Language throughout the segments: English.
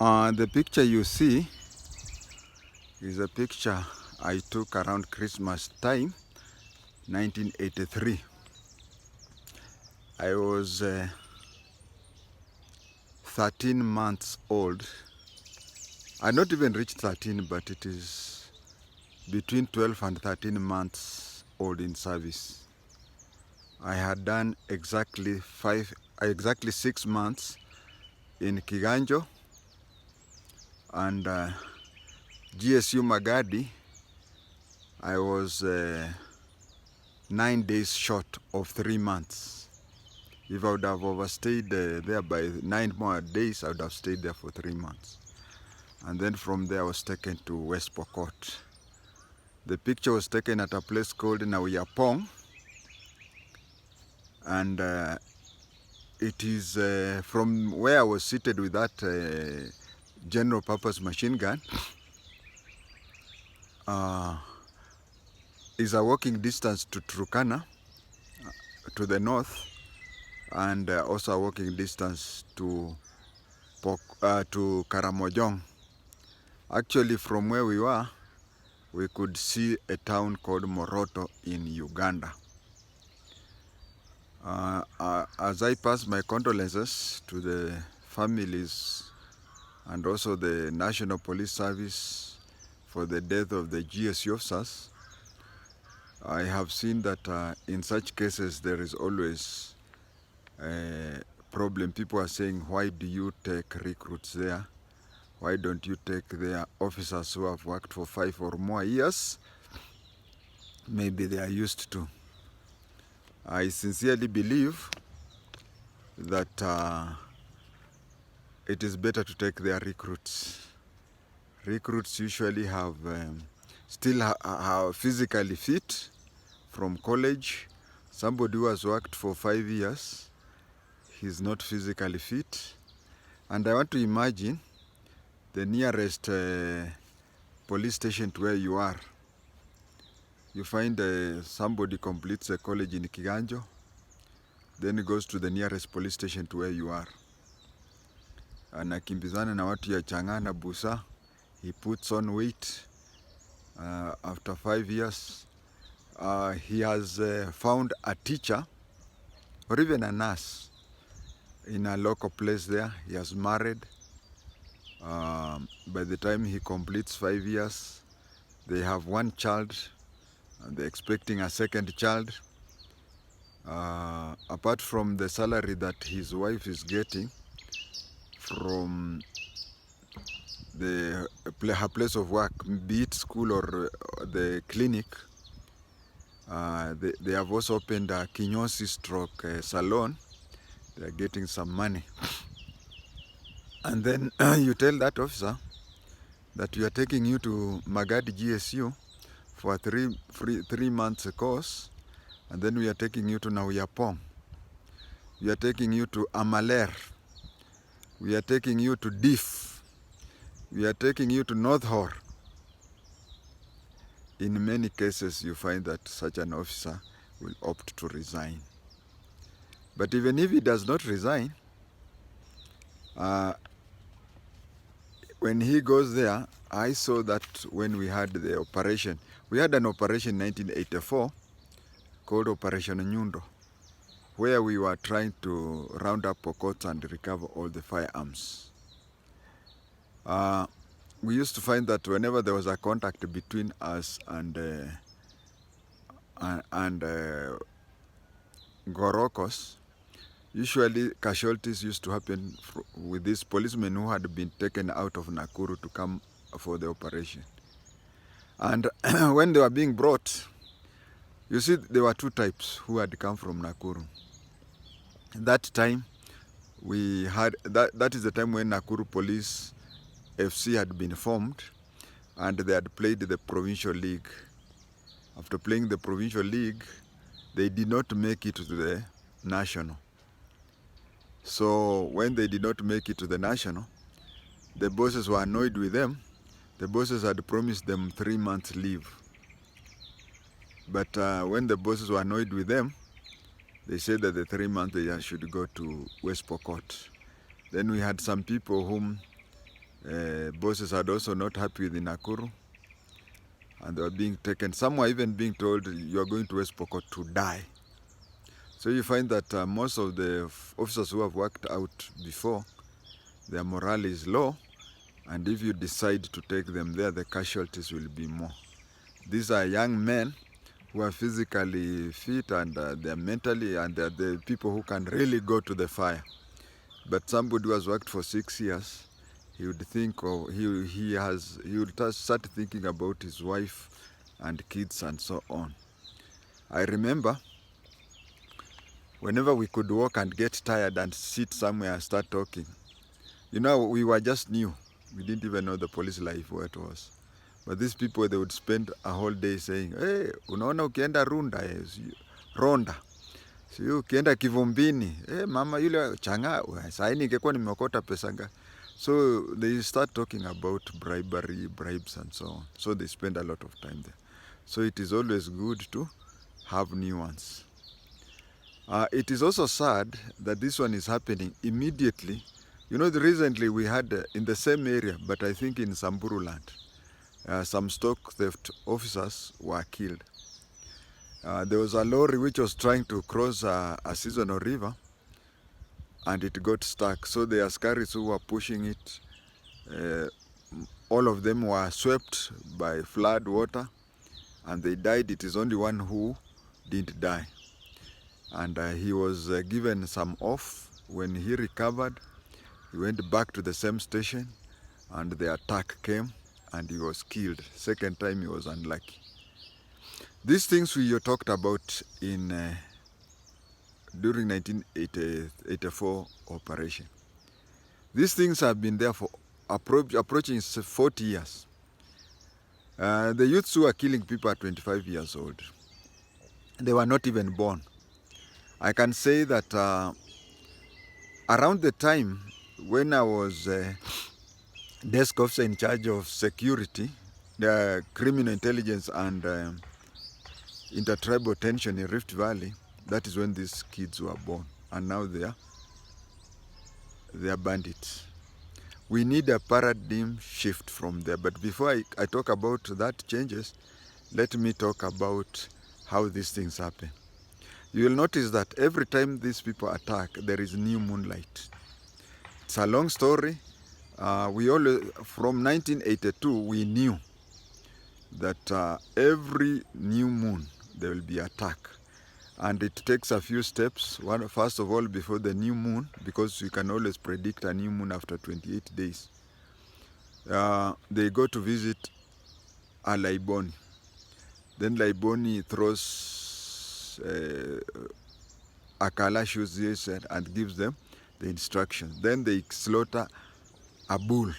The picture you see is a picture I took around Christmas time, 1983. I was 13 months old. I not even reached 13, but it is between 12 and 13 months old in service. I had done exactly 6 months in Kiganjo and GSU Magadi. I was 9 days short of 3 months. If I would have overstayed there by 9 more days, I would have stayed there for 3 months. And then from there I was taken to West Pokot. The picture was taken at a place called Nauyapong, and it is from where I was seated with that general purpose machine gun is a walking distance to Turkana to the north, and also a walking distance to Karamojong. Actually, from where we were, we could see a town called Moroto in Uganda. As I pass my condolences to the families and also the National Police Service for the death of the GSU officers, I have seen that in such cases there is always a problem. People are saying, why do you take recruits there? Why don't you take their officers who have worked for 5 or more years? Maybe they are used to. I sincerely believe that it is better to take their recruits. Recruits usually have still are physically fit from college. Somebody who has worked for 5 years, he's not physically fit. And I want to imagine the nearest police station to where you are. You find somebody completes a college in Kiganjo, then he goes to the nearest police station to where you are. Anakimbizana na watu ya Changana Busa. He puts on weight. After 5 years, he has found a teacher or even a nurse in a local place there. He has married. By the time he completes 5 years, they have 1 child, and they're expecting a 2nd child. Apart from the salary that his wife is getting from her place of work, be it school or the clinic, they have also opened a kinyosi stroke salon. They are getting some money. And then you tell that officer that we are taking you to Magadi GSU for a 3 months course, and then we are taking you to Nauyapong. We are taking you to Amaler. We are taking you to Diff. We are taking you to North Hor. In many cases, you find that such an officer will opt to resign. But even if he does not resign, when he goes there, I saw that when we had the operation, we had an operation in 1984 called Operation Nyundo, where we were trying to round up Pokots and recover all the firearms. We used to find that whenever there was a contact between us and Gorokos, usually casualties used to happen with these policemen who had been taken out of Nakuru to come for the operation. And when they were being brought, you see, there were 2 types who had come from Nakuru. That time, we had, that is the time when Nakuru Police FC had been formed, and they had played the provincial league. After playing the provincial league, they did not make it to the national. So when they did not make it to the national, the bosses were annoyed with them. The bosses had promised them 3 months leave. But when the bosses were annoyed with them, they said that the 3 months they should go to West Pokot. Then we had some people whom Bosses had also not happy with Nakuru, and they were being taken. Some were even being told, you are going to West Pokot to die. So you find that most of the officers who have worked out before, their morale is low, and if you decide to take them there, the casualties will be more. These are young men who are physically fit, and they're mentally, and they're the people who can really go to the fire. But somebody who has worked for 6 years, he would think of, he would start thinking about his wife and kids and so on. I remember whenever we could walk and get tired and sit somewhere and start talking, you know, we were just new. We didn't even know the police life, what it was. But these people, they would spend a whole day saying, hey, unaona ukienda Ronda, si ukienda Kivumbini, hey, mama yule changa, sahi ningekuwa nimeokota pesa ngapi. So they start talking about bribery, bribes and so on. So they spend a lot of time there. So it is always good to have new ones. It is also sad that this one is happening immediately. You know, recently we had in the same area, but I think in Samburu land, some stock theft officers were killed. There was a lorry which was trying to cross a seasonal river, and it got stuck. So the askaris who were pushing it, all of them were swept by flood water, and they died. It is only one who didn't die. And he was given some off. When he recovered, he went back to the same station, and the attack came, and he was killed. Second time he was unlucky. These things we talked about in during 1984 operation. These things have been there for approaching 40 years. The youths who are killing people are 25 years old. They were not even born. I can say that around the time when I was desk officer in charge of security, the criminal intelligence and intertribal tension in Rift Valley, that is when these kids were born, and now they are bandits. We need a paradigm shift from there. But before I talk about that changes, let me talk about how these things happen. You will notice that every time these people attack, there is new moonlight. It's a long story. From 1982, we knew that every new moon, there will be attack. And it takes a few steps. First of all, before the new moon, because you can always predict a new moon after 28 days, they go to visit a Laiboni. Then Laiboni throws Akala shoes and gives them the instructions. Then they slaughter a bull.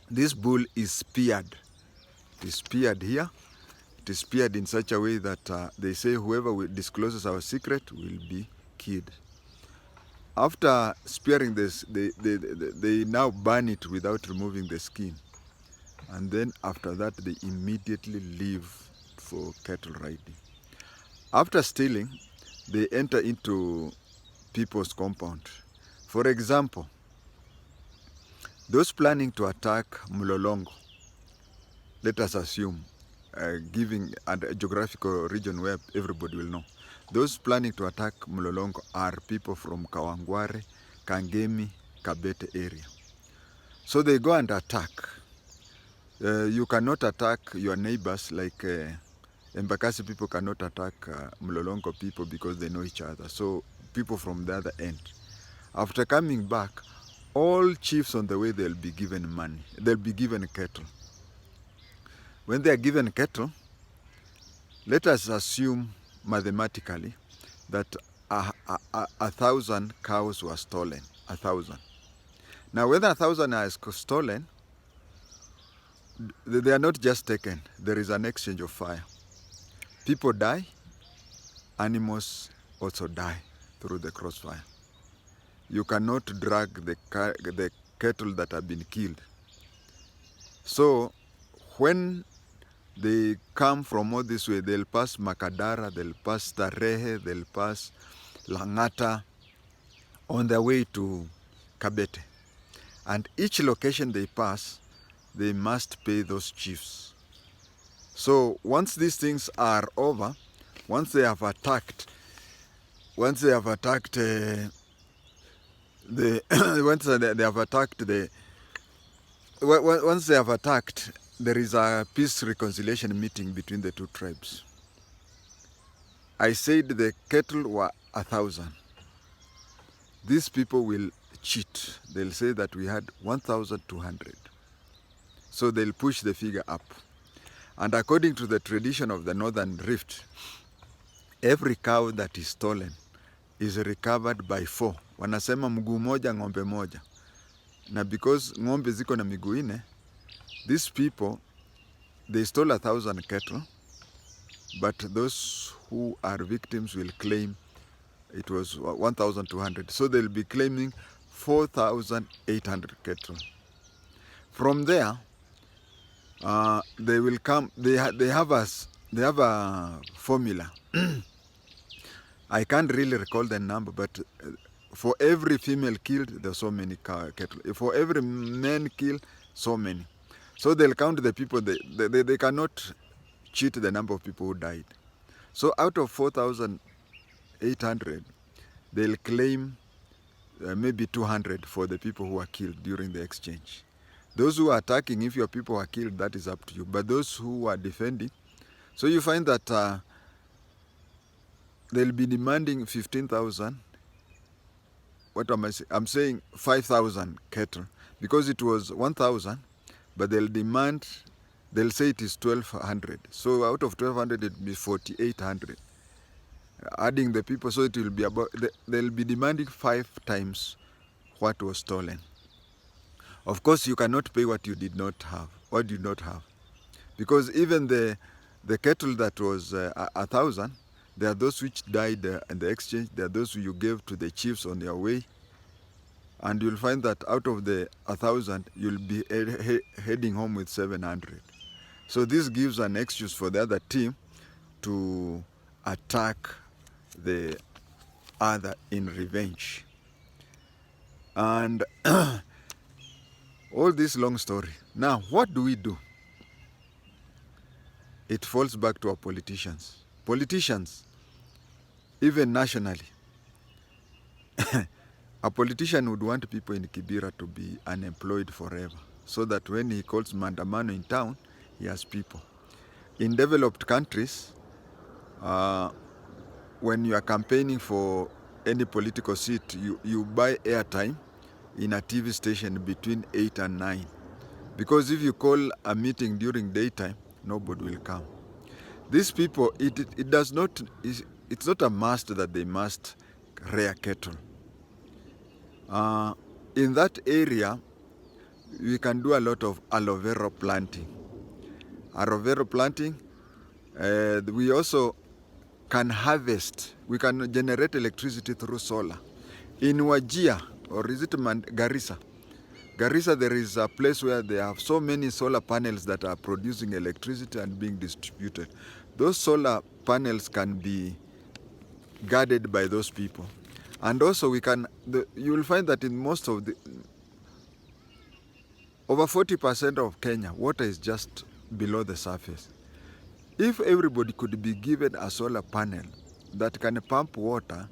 This bull is speared. It is speared here. It is speared in such a way that they say whoever discloses our secret will be killed. After spearing this, they now burn it without removing the skin. And then after that, they immediately leave for cattle riding. After stealing, they enter into people's compound. For example, those planning to attack Mlolongo, let us assume, giving a geographical region where everybody will know, those planning to attack Mlolongo are people from Kawangware, Kangemi, Kabete area. So they go and attack. You cannot attack your neighbors like Embakasi people cannot attack Mlolongo people because they know each other. So people from the other end. After coming back, all chiefs on the way, they'll be given money. They'll be given cattle. When they are given cattle, let us assume mathematically that 1,000 cows were stolen. 1,000. Now, whether 1,000 are stolen, they are not just taken. There is an exchange of fire. People die, animals also die through the crossfire. You cannot drag the cattle that have been killed. So when they come from all this way, they'll pass Makadara, they'll pass Tarehe, they'll pass Langata on their way to Kabete. And each location they pass, they must pay those chiefs. So once these things are over, once they have attacked once they have attacked once they have attacked, there is a peace reconciliation meeting between the two tribes. I said the cattle were 1,000. These people will cheat. They'll say that we had 1,200. So they'll push the figure up. And according to the tradition of the Northern Rift, every cow that is stolen is recovered by 4. Wanasema mguu moja ng'ombe moja. Na because ng'ombe ziko na miguu ine, these people, they stole 1,000 cattle, but those who are victims will claim it was 1,200. So they'll be claiming 4,800 cattle. From there, they will come. They have a formula. I can't really recall the number, but for every female killed, there's so many cattle. For every man killed, so many. So they'll count the people. They cannot cheat the number of people who died. So out of 4,800, they'll claim maybe 200 for the people who were killed during the exchange. Those who are attacking, if your people are killed, that is up to you. But those who are defending, so you find that they'll be demanding 15,000. What am I saying? I'm saying 5,000 cattle, because it was 1,000, but they'll say it is 1,200. So out of 1,200, it will be 4,800. Adding the people, so it will be about, they'll be demanding 5 times what was stolen. Of course, you cannot pay what you did not have, because even the cattle that was 1,000, there are those which died in the exchange. There are those who you gave to the chiefs on their way, and you'll find that out of the 1,000, you'll be heading home with 700. So this gives an excuse for the other team to attack the other in revenge. And all this long story. Now, what do we do? It falls back to our politicians. Politicians, even nationally. A politician would want people in Kibera to be unemployed forever, so that when he calls Mandamano in town, he has people. In developed countries, when you are campaigning for any political seat, you buy airtime in a TV station between 8 and 9. Because if you call a meeting during daytime, nobody will come. These people, it's not a must that they must rear cattle. In that area, we can do a lot of aloe vera planting. Aloe vera planting, we also can harvest. We can generate electricity through solar. In Wajir, or is it Garissa? Garissa, there is a place where they have so many solar panels that are producing electricity and being distributed. Those solar panels can be guarded by those people. And also you will find that in most of over 40% of Kenya, water is just below the surface. If everybody could be given a solar panel that can pump water,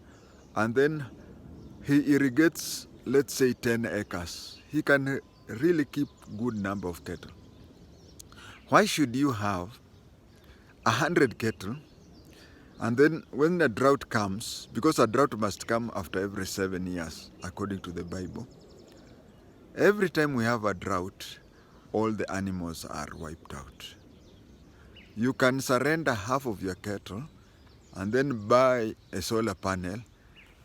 and then he irrigates, let's say 10 acres, he can really keep good number of cattle. Why should you have 100 cattle, and then when a drought comes, because a drought must come after every 7 years, according to the Bible, every time we have a drought, all the animals are wiped out. You can surrender half of your cattle and then buy a solar panel,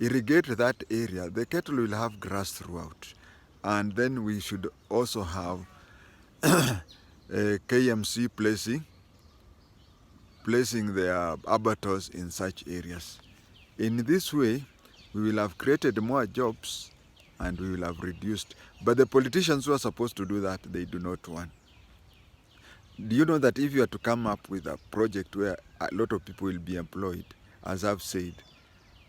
irrigate that area, the cattle will have grass throughout. And then we should also have a KMC placing their abattoirs in such areas. In this way, we will have created more jobs and we will have reduced. But the politicians who are supposed to do that, they do not want. Do you know that if you are to come up with a project where a lot of people will be employed, as I've said,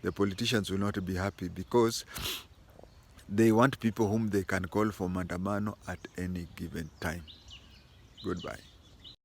the politicians will not be happy, because They want people whom they can call for maandamano at any given time. Goodbye.